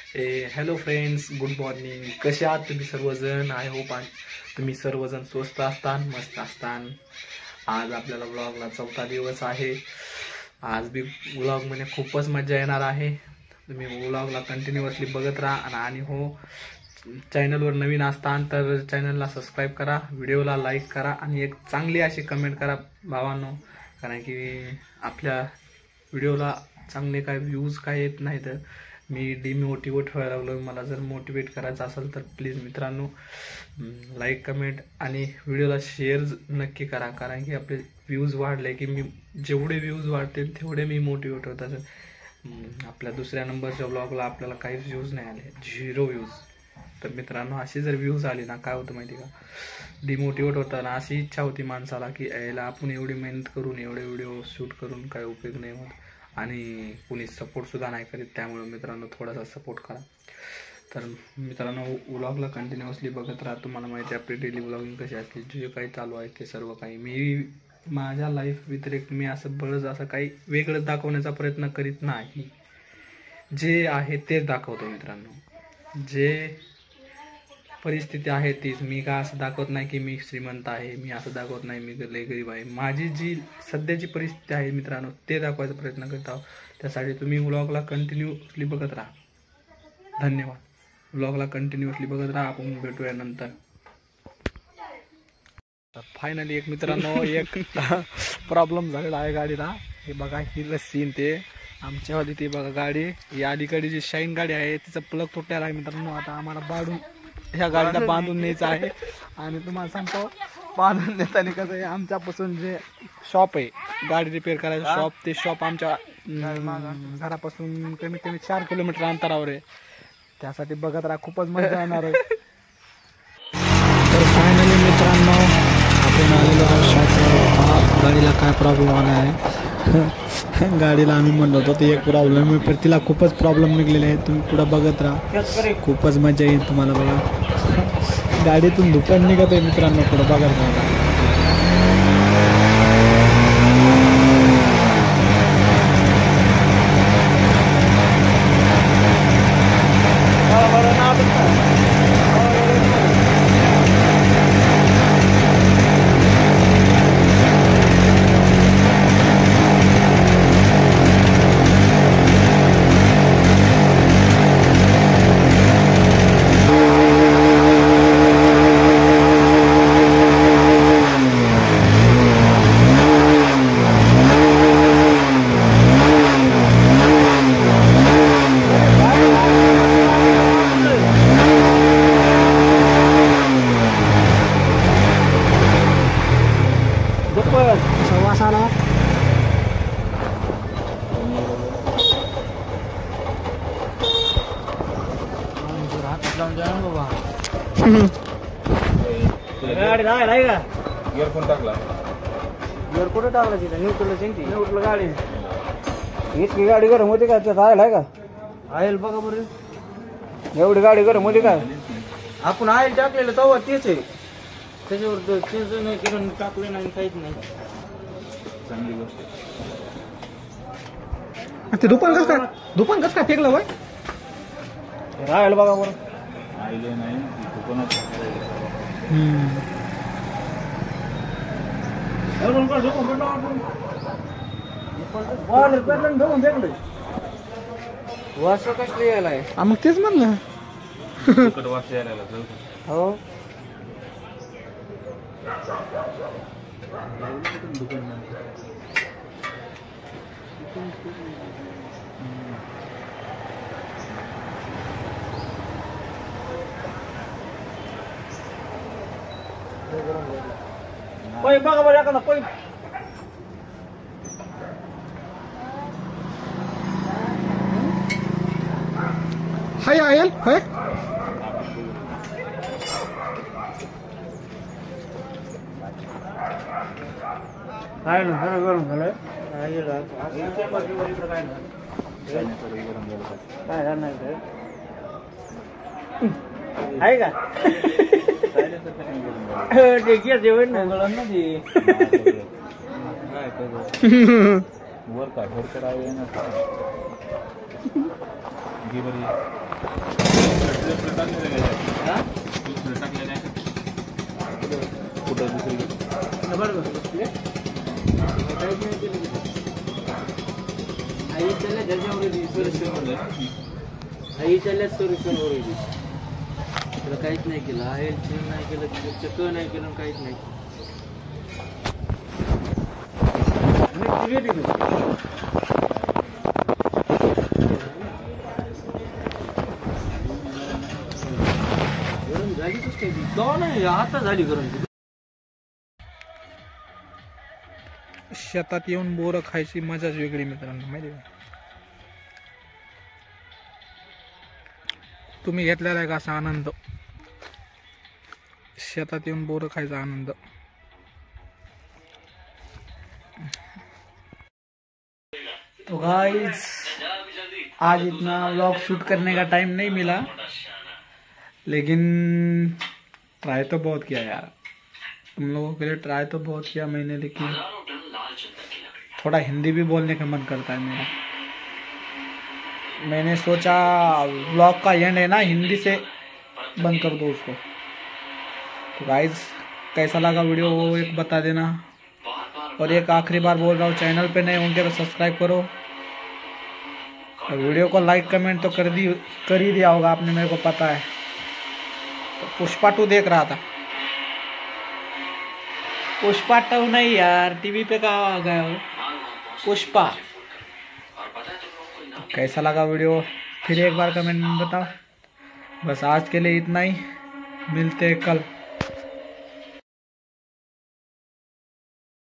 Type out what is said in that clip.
Hello friends, good morning. कसे आहात तुम्ही सर्वजण? आय होप तुम्ही सर्वजण स्वस्त असतान, मस्त असतान. आज आपल्याला व्लॉगला 4था दिवस आहे. आज बी व्लॉगमध्ये खूपच मजा येणार आहे. तुम्ही व्लॉगला कंटिन्युअसली बघत राहा. आणि हो, चॅनलवर नवीन असतान तर चॅनलला सबस्क्राईब करा, व्हिडिओला लाईक करा आणि एक चांगली अशी कमेंट करा भावांनो. कारण की आपल्या व्हिडिओला चांगले काय व्ह्यूज काय येत नाही तर मी डिमोटिवेट व्हायला लागलो. मला जर मोटिवेट करायचं असेल तर प्लीज मित्रांनो लाईक कमेंट आणि व्हिडिओला शेअर नक्की करा. कारण की आपले व्ह्यूज वाढले की मी जेवढे व्ह्यूज वाढतील तेवढे मी मोटिवेट होत असेल. आपल्या दुसऱ्या नंबरच्या ब्लॉगला आपल्याला काहीच व्ह्यूज नाही आले, 0 व्ह्यूज. तर मित्रांनो अशी जर व्ह्यूज आली ना, काय होतं माहिती का, डिमोटिवेट होतं ना. अशी इच्छा होती माणसाला की यायला आपण एवढी मेहनत करून एवढे व्हिडिओ शूट करून काय उपयोग नाही होत आणि कुणी सपोर्टसुद्धा नाही करीत. त्यामुळे मित्रांनो थोडासा सपोर्ट करा. तर मित्रांनो व्लॉगला कंटिन्युअसली बघत राहा. तुम्हाला माहिती आहे आपली डेली व्लॉगिंग कशी असते, जे काही चालू आहे ते सर्व काही मी माझ्या लाईफ व्यतिरिक्त मी असं काही वेगळं दाखवण्याचा प्रयत्न करीत नाही. जे आहे तेच दाखवतो मित्रांनो. जे परिस्थिती आहे तीच. मी का असं दाखवत नाही की मी श्रीमंत आहे, मी असं दाखवत नाही मी लय गरीब आहे. माझी जी सध्याची परिस्थिती आहे मित्रांनो ते दाखवायचा प्रयत्न करत आहोत. त्यासाठी तुम्ही व्लॉगला कंटिन्युअसली बघत राहा. धन्यवाद. व्लॉगला कंटिन्युअसली बघत राहा. आपण भेटूया नंतर. तर फायनली एक मित्रांनो एक प्रॉब्लेम झालेला आहे गाडीला. हे बघा ही सीन ते आमच्यावाली ती बघा गाडी, या अलीकडे जी शाईन गाडी आहे तिचं प्लग तुटलेला आहे मित्रांनो. आता आम्हाला ह्या गाडीला बांधून न्यायचं आहे. आणि तुम्हाला सांगतो बांधून नेताना कसं आहे, आमच्यापासून जे शॉप आहे गाडी रिपेअर करायचं शॉप, ते शॉप आमच्या घरापासून कमीत कमी 4 किलोमीटर अंतरावर आहे. त्यासाठी बघत राहा, खूपच मजा येणार आहे. तर फायनली मित्रांनो आपण आलेलो आहोत शॉपवर. गाडीला काय प्रॉब्लेम आला आहे गाडीला आम्ही म्हणलो होतो ते एक प्रॉब्लेम आहे, पण तिला खूपच प्रॉब्लेम निघलेले आहेत. तुम्ही पुढं बघत राहा, खूपच मजा येईल तुम्हाला. बघा गाडीतून धुपण निघत आहे मित्रांनो, पुढं बघत राहा. गिअर कोण टाकला? गिअर कुठे टाकला? तिथे न्यूट्रल गाडी. इतकी गाडी गरम होती का? त्यात आयल आहे का? आयल बघा बरं, एवढी गाडी गरम होती का? आपण आयल टाकलेलं तेव्हा तेच आहे, त्याच्यावर चेंज नाही केलं, टाकलं नाही, काहीच नाही. चांगली गोष्ट. ते दुपान कसं काय फेकलं बाय? राहायला बघा बरं. आयले नाही दुकानात. वास कसली यायला आहे? मग तेच म्हणलं वास यायला. हो पै बघा बरं एखादा पै. हाय आयल हाय. काय ना सगळं गरम झालंय. काय करणार आहे का? जेवण ना वर काय काहीच नाही केलं, आहे नाही केलं, चक्क नाही केलं, काहीच नाही. गरम झाली कस काय? नाही आता झाली गरम. शेतात येऊन बोरं खायची मजाच वेगळी मित्रांनो, माहिती का? तुम्ही घेतलेला आहे का असा आनंद? शेतात येऊन बोरं खायचा आनंद. तो गाइस आज इतना व्लॉग शूट करने का टाइम नहीं मिला, लेकिन ट्राई तो बहुत किया यार, तुम लोगों के लिए ट्राई तो बहुत किया मैंने, लेकिन थोड़ा हिंदी भी बोलने का मन करता है मेरा. मैंने सोचा व्लॉग का एंड है ना, हिंदी से बंद कर दो उसको. तो गाइस कैसा लगा वीडियो वो एक बता देना, और एक आखिरी बार बोल रहा हूँ, चैनल पे नए होंगे तो सब्सक्राइब करो, और वीडियो को लाइक कमेंट तो कर ही दिया होगा आपने, मेरे को पता है. तो पुष्पा 2 देख रहा था. पुष्पा 2 नहीं यार, टीवी पे कहाँ आ गया हो, पुष्पा. कैसा लगा वीडियो फिर एक बार कमेंट में बताओ. बस आज के लिए इतना ही, मिलते हैं कल.